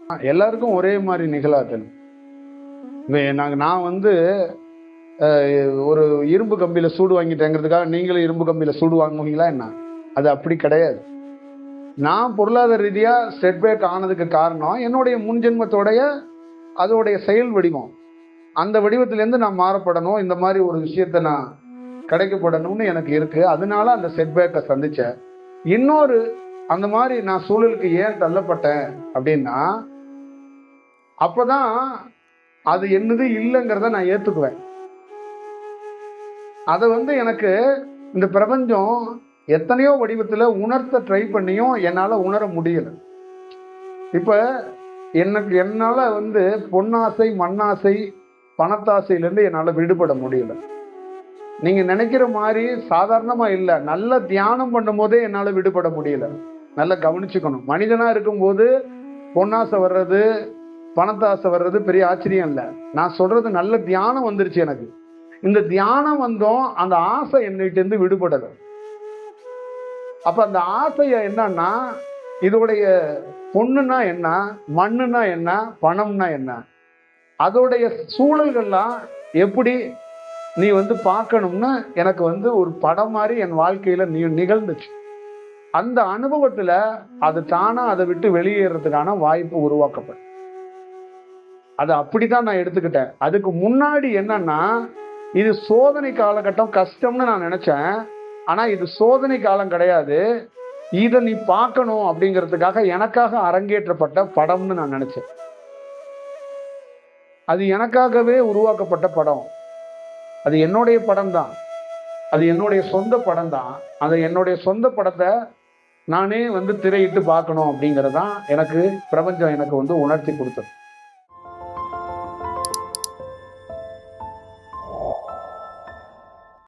எல்லாருக்கும் ஒரே மாதிரி நிகழாது. நான் வந்து ஒரு இரும்பு கம்பியில சூடு வாங்கிட்டேங்கிறதுக்காக நீங்களும் இரும்பு கம்பியில சூடு வாங்குவீங்களா என்ன? அது அப்படி கிடையாது. நான் பொருளாதார ரீதியா செட்பேக் ஆனதுக்கு காரணம் என்னுடைய முன்ஜென்மத்தோடைய அதோடைய செயல் வடிவம். அந்த வடிவத்திலேருந்து நான் மாறப்படணும், இந்த மாதிரி ஒரு விஷயத்த நான் கிடைக்கப்படணும்னு எனக்கு இருக்கு. அதனால அந்த செட்பேக்கை சந்திச்சேன். இன்னொரு அந்த மாதிரி நான் சூழலுக்கு ஏன் தள்ளப்பட்டேன் அப்படின்னா, அப்பதான் அது என்னது இல்லைங்கிறத நான் ஏத்துக்குவேன். அதை வந்து எனக்கு இந்த பிரபஞ்சம் எத்தனையோ வடிவத்துல உணர்த்த ட்ரை பண்ணியும் என்னால உணர முடியல. இப்ப என்னால வந்து பொன்னாசை, மண்ணாசை, பணத்தாசையிலேருந்து என்னால விடுபட முடியல. நீங்க நினைக்கிற மாதிரி சாதாரணமா இல்லை. நல்ல தியானம் பண்ணும் போதே என்னால விடுபட முடியல. நல்லா கவனிச்சுக்கணும். மனிதனா இருக்கும்போது பொன்னாசை வர்றது, பணத்தாசை வர்றது பெரிய ஆச்சரியம் இல்லை. நான் சொல்றது நல்ல தியானம் வந்துருச்சு எனக்கு. இந்த தியானம் வந்தோம், அந்த ஆசை என்னிட்ட இருந்து விடுபடல. அப்ப அந்த ஆசைய என்னன்னா, இதோடைய பொண்ணுன்னா என்ன, மண்ணுன்னா என்ன, பணம்னா என்ன, அதோடைய சூழல்கள்லாம் எப்படி நீ வந்து பார்க்கணும்னு எனக்கு வந்து ஒரு படம் மாதிரி என் வாழ்க்கையில நிகழ்ந்துச்சு. அந்த அனுபவத்துல அது தானா அதை விட்டு வெளியேறதுக்கான வாய்ப்பு உருவாக்கப்படும். அதை அப்படித்தான் நான் எடுத்துக்கிட்டேன். அதுக்கு முன்னாடி என்னன்னா, இது சோதனை காலகட்டம், கஷ்டம்னு நான் நினைச்சேன். ஆனா இது சோதனை காலம் கிடையாது, இதை நீ பார்க்கணும் அப்படிங்கிறதுக்காக எனக்காக அரங்கேற்றப்பட்ட படம்னு நான் நினைச்சேன். அது எனக்காகவே உருவாக்கப்பட்ட படம். அது என்னுடைய படம் தான், அது என்னுடைய சொந்த படம் தான். அது என்னுடைய சொந்த படத்தை நானே வந்து திரையிட்டு பார்க்கணும் அப்படிங்கிறதான் எனக்கு பிரபஞ்சம் எனக்கு வந்து உணர்த்தி கொடுத்தது.